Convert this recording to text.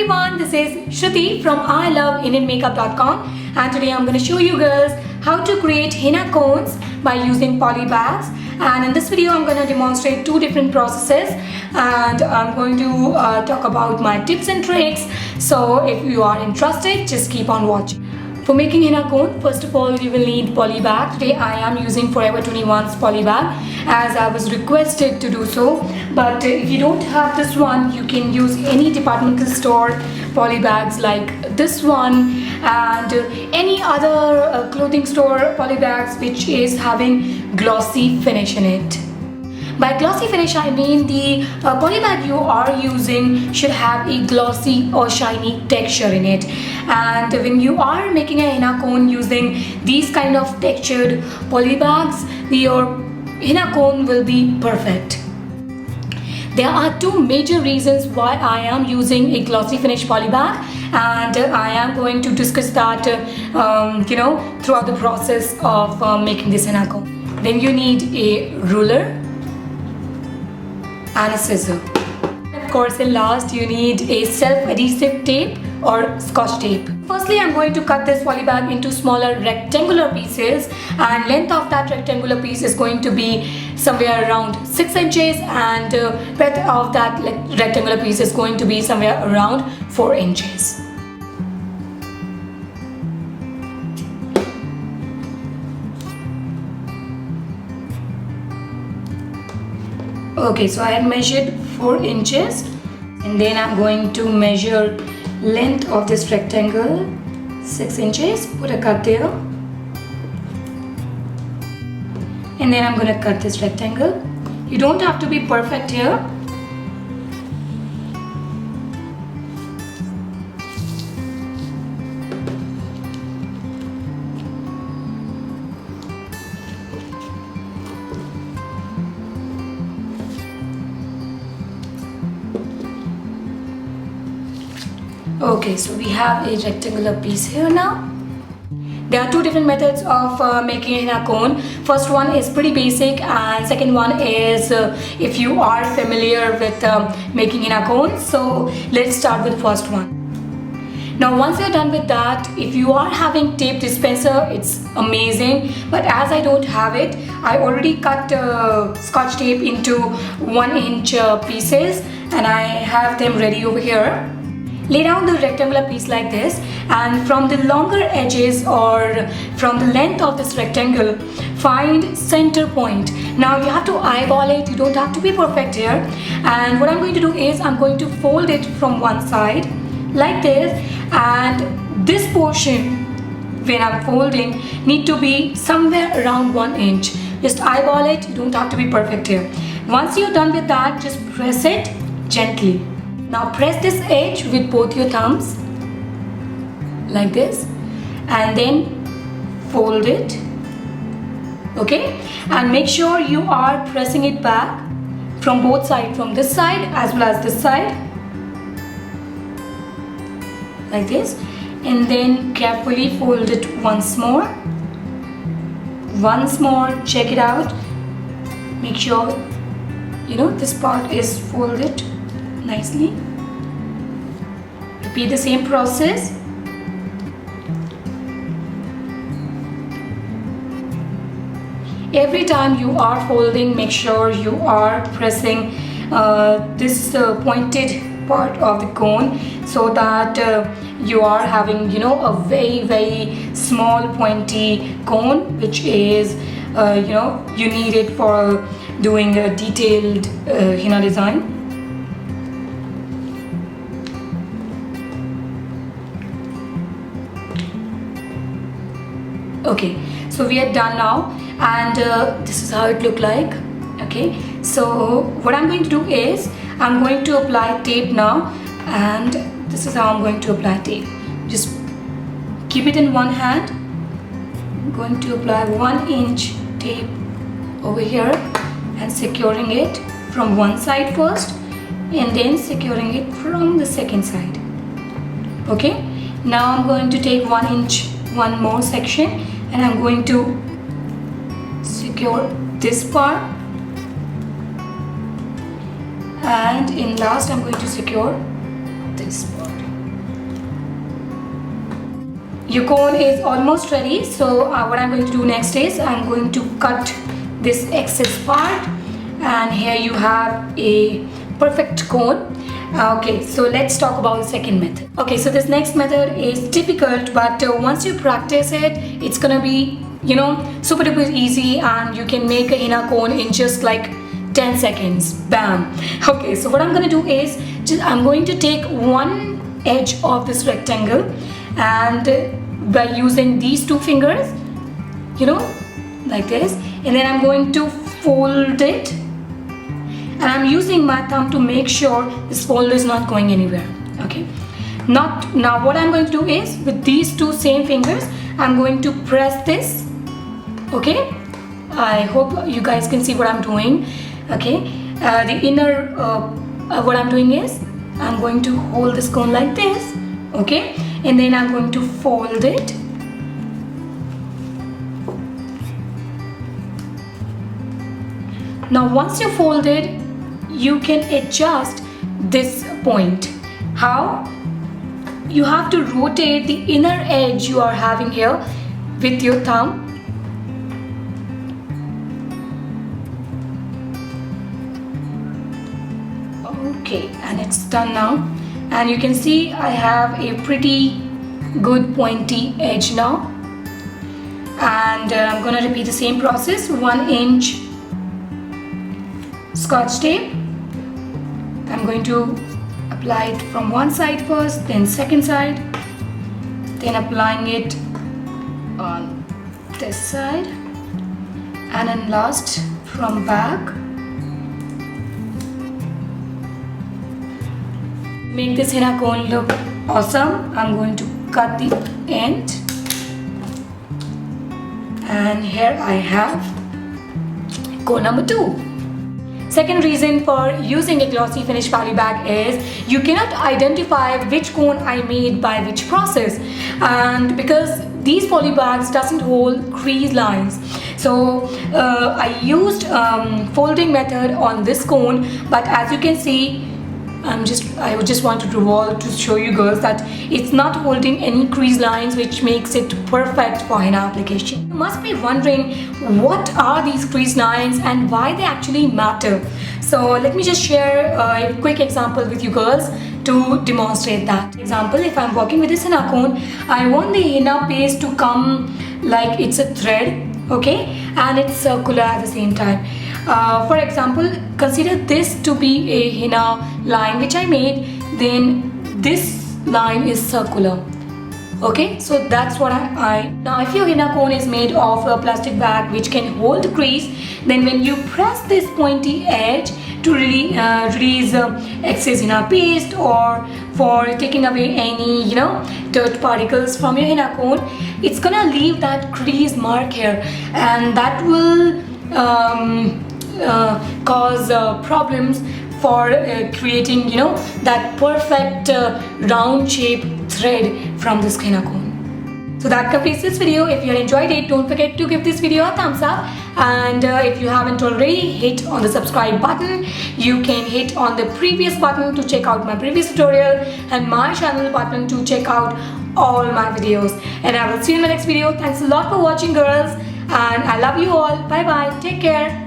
everyone, this is Shruti from iloveindianmakeup.com and today I'm going to show you girls how to create henna cones by using poly bags. And in this video I'm going to demonstrate two different processes and I'm going to talk about my tips and tricks. So if you are interested, just keep on watching. For making henna cone, first of all you will need poly bag. Today I am using Forever 21's poly bag as I was requested to do so. But if you don't have this one, you can use any departmental store poly bags like this one and any other clothing store poly bags which is having glossy finish in it. By glossy finish, I mean the poly bag you are using should have a glossy or shiny texture in it. And when you are making a henna cone using these kind of textured poly bags, your henna cone will be perfect. There are two major reasons why I am using a glossy finish poly bag, and I am going to discuss that throughout the process of making this henna cone. Then you need a ruler and a scissor. Of course, in last you need a self-adhesive tape or scotch tape. Firstly, I'm going to cut this poly bag into smaller rectangular pieces, and length of that rectangular piece is going to be somewhere around 6 inches and breadth of that rectangular piece is going to be somewhere around 4 inches. Okay, so I have measured 4 inches and then I'm going to measure length of this rectangle 6 inches, put a cut there, and then I'm going to cut this rectangle. You don't have to be perfect here. Okay, so we have a rectangular piece here now. There are two different methods of making a henna cone. First one is pretty basic and second one is if you are familiar with making henna cones. So let's start with the first one. Now once you're done with that, if you are having tape dispenser, it's amazing, but as I don't have it, I already cut scotch tape into 1 inch pieces and I have them ready over here. Lay down the rectangular piece like this, and from the longer edges or from the length of this rectangle, find center point. Now you have to eyeball it, you don't have to be perfect here. And what I'm going to do is I'm going to fold it from one side like this, and this portion when I'm folding need to be somewhere around 1 inch. Just eyeball it, you don't have to be perfect here. Once you're done with that, just press it gently. Now press this edge with both your thumbs like this and then fold it, okay, and make sure you are pressing it back from both sides, from this side as well as this side like this, and then carefully fold it once more, check it out, make sure this part is folded nicely. Repeat the same process. Every time you are folding, make sure you are pressing this pointed part of the cone so that you are having a very small pointy cone, which is you need it for doing a detailed henna design. Okay, so we are done now, and this is how it look like. Okay, so what I'm going to do is I'm going to apply tape now, and this is how I'm going to apply tape. Just keep it in one hand. I'm going to apply 1 inch tape over here and securing it from one side first and then securing it from the second side. Okay, now I'm going to take 1 inch, one more section, and I'm going to secure this part, and in last I'm going to secure this part. your cone is almost ready. So what I'm going to do next is I'm going to cut this excess part, and here you have a perfect cone. Okay, so let's talk about the second method. Okay, so this next method is difficult, but once you practice it, it's gonna be, you know, super duper easy, and you can make a henna cone in just like 10 seconds. Bam. Okay, so what I'm gonna do is I'm going to take one edge of this rectangle, and by using these two fingers, you know, like this, and then I'm going to fold it, and I'm using my thumb to make sure this fold is not going anywhere. Okay, now what I'm going to do is with these two same fingers I'm going to press this. Okay, I hope you guys can see what I'm doing. Okay, the inner what I'm doing is I'm going to hold this cone like this. Okay, and then I'm going to fold it. Now once you fold it, you can adjust this point. How? You have to rotate the inner edge you are having here with your thumb. Okay, and it's done now, and you can see I have a pretty good pointy edge now, and I'm gonna repeat the same process. 1 inch scotch tape. I'm going to apply it from one side first, then second side, then applying it on this side, and then last from back. Make this henna cone look awesome, I'm going to cut the end, and here I have cone number 2. Second reason for using a glossy finish poly bag is you cannot identify which cone I made by which process, and because these poly bags doesn't hold crease lines. So I used folding method on this cone, but as you can see, I just wanted to show you girls that it's not holding any crease lines, which makes it perfect for henna application. You must be wondering what are these crease lines and why they actually matter. So let me just share a quick example with you girls to demonstrate that. Example, if I'm working with this henna cone, I want the henna paste to come like it's a thread, okay, and it's circular at the same time. For example, consider this to be a henna line which I made, then this line is circular. Okay, so that's what now if your henna cone is made of a plastic bag which can hold crease, then when you press this pointy edge to release excess henna paste, or for taking away any, you know, dirt particles from your henna cone, it's gonna leave that crease mark here, and that will cause problems for creating, you know, that perfect round shape thread from this henna cone. So that completes this video. If you enjoyed it, don't forget to give this video a thumbs up, and if you haven't already, hit on the subscribe button. You can hit on the previous button to check out my previous tutorial, and my channel button to check out all my videos. And I will see you in my next video. Thanks a lot for watching, girls, and I love you all. Bye bye, take care.